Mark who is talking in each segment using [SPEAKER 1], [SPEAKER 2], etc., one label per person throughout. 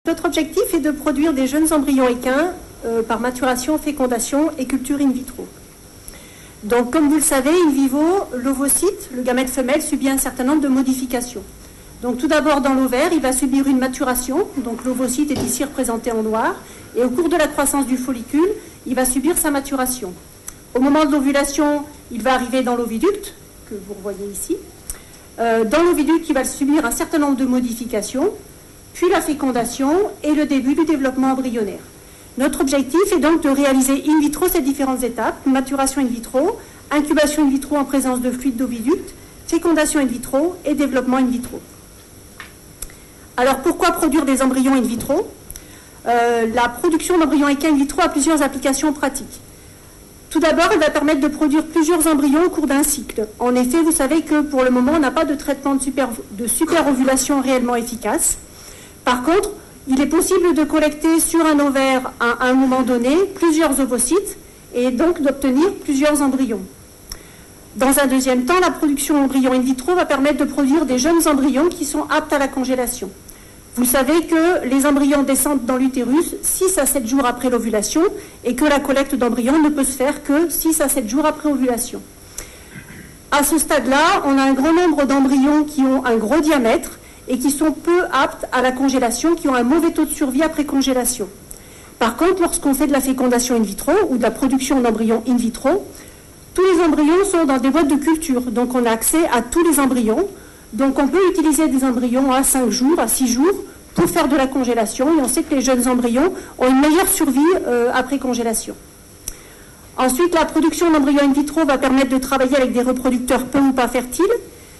[SPEAKER 1] Notre objectif est de produire des jeunes embryons équins par maturation, fécondation et culture in vitro. Donc, comme vous le savez, in vivo, l'ovocyte, le gamète femelle, subit un certain nombre de modifications. Donc, tout d'abord, dans l'ovaire, il va subir une maturation. Donc, l'ovocyte est ici représenté en noir. Et au cours de la croissance du follicule, il va subir sa maturation. Au moment de l'ovulation, il va arriver dans l'oviducte, que vous voyez ici. Dans l'oviducte, il va subir un certain nombre de modifications, puis la fécondation et le début du développement embryonnaire. Notre objectif est donc de réaliser in vitro ces différentes étapes, maturation in vitro, incubation in vitro en présence de fluide d'oviducte, fécondation in vitro et développement in vitro. Alors pourquoi produire des embryons in vitro? La production d'embryons équins in vitro a plusieurs applications pratiques. Tout d'abord, elle va permettre de produire plusieurs embryons au cours d'un cycle. En effet, vous savez que pour le moment, on n'a pas de traitement de superovulation réellement efficace. Par contre, il est possible de collecter sur un ovaire à un moment donné plusieurs ovocytes et donc d'obtenir plusieurs embryons. Dans un deuxième temps, la production d'embryons in vitro va permettre de produire des jeunes embryons qui sont aptes à la congélation. Vous savez que les embryons descendent dans l'utérus 6 à 7 jours après l'ovulation et que la collecte d'embryons ne peut se faire que 6 à 7 jours après ovulation. À ce stade-là, on a un grand nombre d'embryons qui ont un gros diamètre et qui sont peu aptes à la congélation, qui ont un mauvais taux de survie après congélation. Par contre, lorsqu'on fait de la fécondation in vitro ou de la production d'embryons in vitro, tous les embryons sont dans des boîtes de culture, donc on a accès à tous les embryons. Donc on peut utiliser des embryons à 5 jours, à 6 jours, pour faire de la congélation, et on sait que les jeunes embryons ont une meilleure survie après congélation. Ensuite, la production d'embryons in vitro va permettre de travailler avec des reproducteurs peu ou pas fertiles.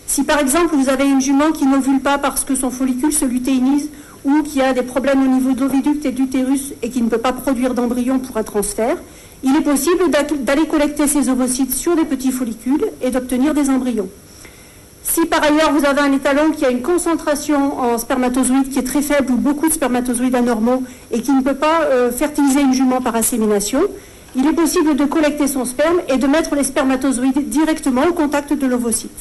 [SPEAKER 1] Si par exemple vous avez une jument qui n'ovule pas parce que son follicule se lutéinise ou qui a des problèmes au niveau de l'oviducte et de l'utérus et qui ne peut pas produire d'embryons pour un transfert, il est possible d'aller collecter ces ovocytes sur des petits follicules et d'obtenir des embryons. Si par ailleurs vous avez un étalon qui a une concentration en spermatozoïdes qui est très faible ou beaucoup de spermatozoïdes anormaux et qui ne peut pas fertiliser une jument par insémination, il est possible de collecter son sperme et de mettre les spermatozoïdes directement au contact de l'ovocyte.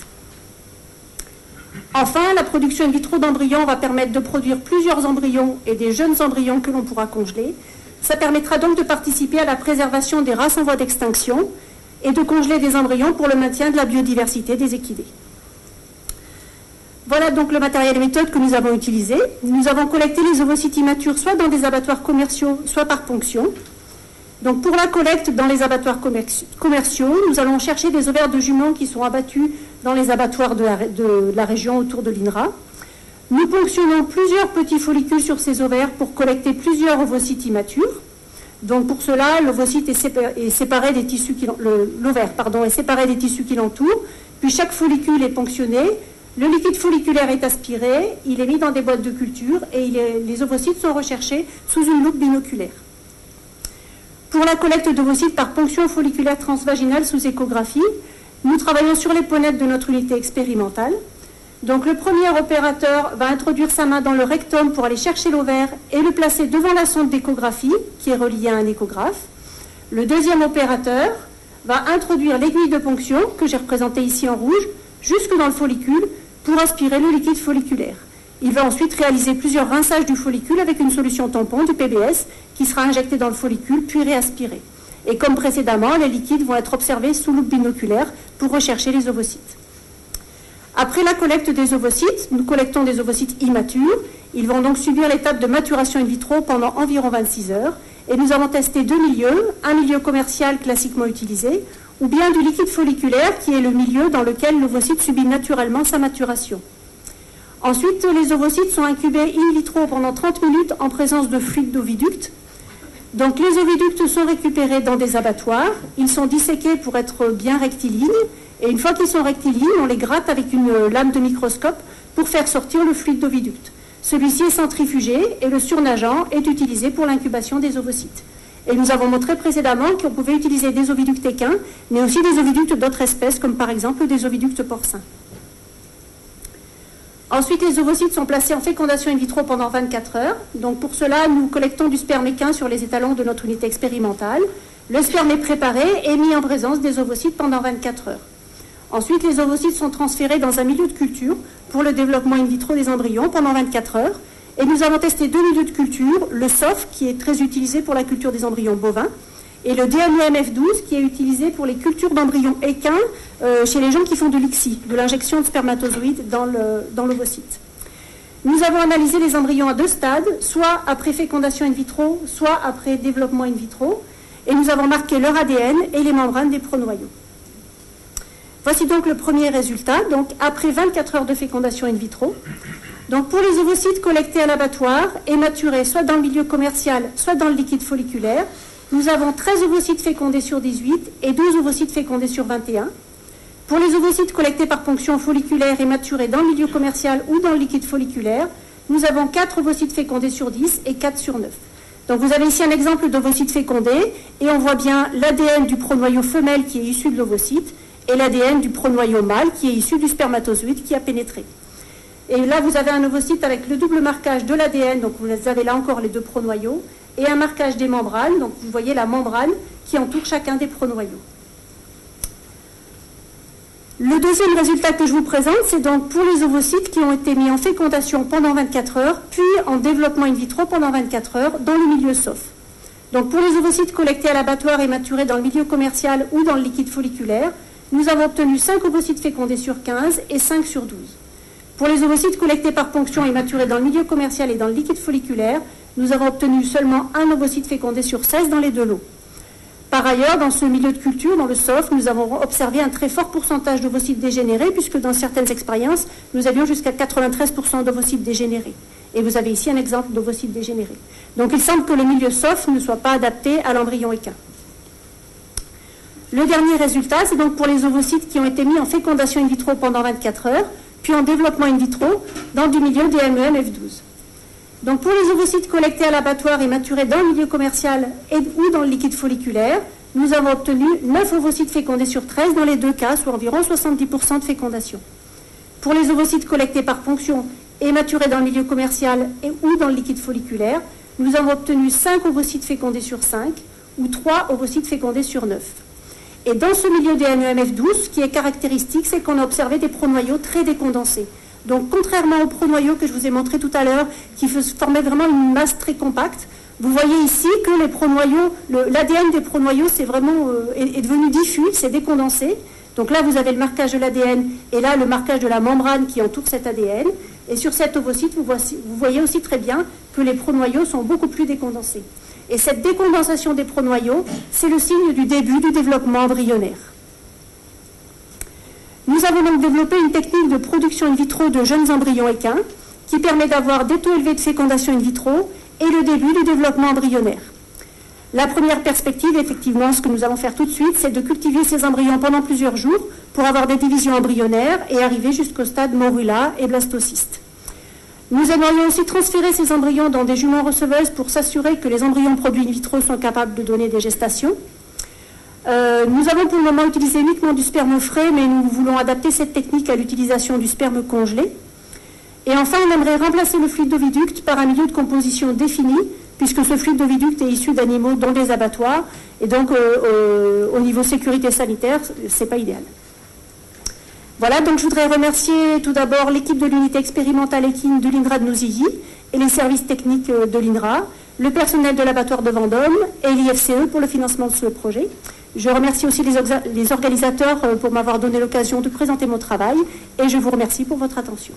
[SPEAKER 1] Enfin, la production in vitro d'embryons va permettre de produire plusieurs embryons et des jeunes embryons que l'on pourra congeler. Ça permettra donc de participer à la préservation des races en voie d'extinction et de congeler des embryons pour le maintien de la biodiversité des équidés. Voilà donc le matériel et méthode que nous avons utilisé. Nous avons collecté les ovocytes immatures soit dans des abattoirs commerciaux, soit par ponction. Donc pour la collecte dans les abattoirs commerciaux, nous allons chercher des ovaires de juments qui sont abattus dans les abattoirs de la région autour de l'INRA. Nous ponctionnons plusieurs petits follicules sur ces ovaires pour collecter plusieurs ovocytes immatures. Donc pour cela, l'ovocyte est séparé des tissus l'ovaire est séparé des tissus qui l'entourent. Puis chaque follicule est ponctionné. Le liquide folliculaire est aspiré, il est mis dans des boîtes de culture et les ovocytes sont recherchés sous une loupe binoculaire. Pour la collecte d'ovocytes par ponction folliculaire transvaginale sous échographie, nous travaillons sur les ponettes de notre unité expérimentale. Donc le premier opérateur va introduire sa main dans le rectum pour aller chercher l'ovaire et le placer devant la sonde d'échographie qui est reliée à un échographe. Le deuxième opérateur va introduire l'aiguille de ponction, que j'ai représentée ici en rouge, jusque dans le follicule pour aspirer le liquide folliculaire. Il va ensuite réaliser plusieurs rinçages du follicule avec une solution tampon, du PBS, qui sera injectée dans le follicule puis réaspirée. Et comme précédemment, les liquides vont être observés sous loupe binoculaire pour rechercher les ovocytes. Après la collecte des ovocytes, nous collectons des ovocytes immatures. Ils vont donc subir l'étape de maturation in vitro pendant environ 26 heures. Et nous avons testé deux milieux, un milieu commercial classiquement utilisé, ou bien du liquide folliculaire, qui est le milieu dans lequel l'ovocyte subit naturellement sa maturation. Ensuite, les ovocytes sont incubés in vitro pendant 30 minutes en présence de fluide d'oviducte. Donc les oviductes sont récupérés dans des abattoirs, ils sont disséqués pour être bien rectilignes, et une fois qu'ils sont rectilignes, on les gratte avec une lame de microscope pour faire sortir le fluide d'oviducte. Celui-ci est centrifugé et le surnageant est utilisé pour l'incubation des ovocytes. Et nous avons montré précédemment qu'on pouvait utiliser des oviductes équins, mais aussi des oviductes d'autres espèces, comme par exemple des oviductes porcins. Ensuite, les ovocytes sont placés en fécondation in vitro pendant 24 heures. Donc pour cela, nous collectons du sperme équin sur les étalons de notre unité expérimentale. Le sperme est préparé et mis en présence des ovocytes pendant 24 heures. Ensuite, les ovocytes sont transférés dans un milieu de culture pour le développement in vitro des embryons pendant 24 heures. Et nous avons testé 2 milieux de culture, le SOF, qui est très utilisé pour la culture des embryons bovins, et le DMEM-F12, qui est utilisé pour les cultures d'embryons équins chez les gens qui font de l'ICSI, de l'injection de spermatozoïdes dans l'ovocyte. Nous avons analysé les embryons à 2 stades, soit après fécondation in vitro, soit après développement in vitro, et nous avons marqué leur ADN et les membranes des pronoyaux. Voici donc le premier résultat, donc après 24 heures de fécondation in vitro. Donc pour les ovocytes collectés à l'abattoir et maturés soit dans le milieu commercial, soit dans le liquide folliculaire, nous avons 13 ovocytes fécondés sur 18 et 12 ovocytes fécondés sur 21. Pour les ovocytes collectés par ponction folliculaire et maturés dans le milieu commercial ou dans le liquide folliculaire, nous avons 4 ovocytes fécondés sur 10 et 4 sur 9. Donc vous avez ici un exemple d'ovocyte fécondé et on voit bien l'ADN du pronoyau femelle qui est issu de l'ovocyte et l'ADN du pronoyau mâle qui est issu du spermatozoïde qui a pénétré. Et là, vous avez un ovocyte avec le double marquage de l'ADN, donc vous avez là encore les 2 pronoyaux, et un marquage des membranes, donc vous voyez la membrane qui entoure chacun des pronoyaux. Le deuxième résultat que je vous présente, c'est donc pour les ovocytes qui ont été mis en fécondation pendant 24 heures, puis en développement in vitro pendant 24 heures dans le milieu SOF. Donc pour les ovocytes collectés à l'abattoir et maturés dans le milieu commercial ou dans le liquide folliculaire, nous avons obtenu 5 ovocytes fécondés sur 15 et 5 sur 12. Pour les ovocytes collectés par ponction et maturés dans le milieu commercial et dans le liquide folliculaire, nous avons obtenu seulement un ovocyte fécondé sur 16 dans les 2 lots. Par ailleurs, dans ce milieu de culture, dans le SOF, nous avons observé un très fort pourcentage d'ovocytes dégénérés, puisque dans certaines expériences, nous avions jusqu'à 93% d'ovocytes dégénérés. Et vous avez ici un exemple d'ovocytes dégénérés. Donc il semble que le milieu SOF ne soit pas adapté à l'embryon équin. Le dernier résultat, c'est donc pour les ovocytes qui ont été mis en fécondation in vitro pendant 24 heures, puis en développement in vitro dans du milieu DMEM-F12. Donc pour les ovocytes collectés à l'abattoir et maturés dans le milieu commercial ou dans le liquide folliculaire, nous avons obtenu 9 ovocytes fécondés sur 13 dans les 2 cas, soit environ 70% de fécondation. Pour les ovocytes collectés par ponction et maturés dans le milieu commercial ou dans le liquide folliculaire, nous avons obtenu 5 ovocytes fécondés sur 5 ou 3 ovocytes fécondés sur 9. Et dans ce milieu DMEM-F12, ce qui est caractéristique, c'est qu'on a observé des pronoyaux très décondensés. Donc, contrairement aux pronoyaux que je vous ai montré tout à l'heure, qui formaient vraiment une masse très compacte, vous voyez ici que les pronoyaux, l'ADN des pronoyaux est devenu diffus, c'est décondensé. Donc là, vous avez le marquage de l'ADN et là, le marquage de la membrane qui entoure cet ADN. Et sur cet ovocyte, vous voyez aussi très bien que les pronoyaux sont beaucoup plus décondensés. Et cette décondensation des pronoyaux, c'est le signe du début du développement embryonnaire. Nous avons donc développé une technique de production in vitro de jeunes embryons équins qui permet d'avoir des taux élevés de fécondation in vitro et le début du développement embryonnaire. La première perspective, effectivement, ce que nous allons faire tout de suite, c'est de cultiver ces embryons pendant plusieurs jours pour avoir des divisions embryonnaires et arriver jusqu'au stade morula et blastocyste. Nous aimerions aussi transférer ces embryons dans des juments receveuses pour s'assurer que les embryons produits in vitro sont capables de donner des gestations. Nous avons pour le moment utilisé uniquement du sperme frais, mais nous voulons adapter cette technique à l'utilisation du sperme congelé. Et enfin, on aimerait remplacer le fluide d'oviducte par un milieu de composition défini, puisque ce fluide d'oviducte est issu d'animaux dans des abattoirs, et donc au niveau sécurité sanitaire, ce n'est pas idéal. Voilà, donc je voudrais remercier tout d'abord l'équipe de l'unité expérimentale équine de l'INRA de Nouzilly et les services techniques de l'INRA, le personnel de l'abattoir de Vendôme et l'IFCE pour le financement de ce projet. Je remercie aussi les organisateurs pour m'avoir donné l'occasion de présenter mon travail et je vous remercie pour votre attention.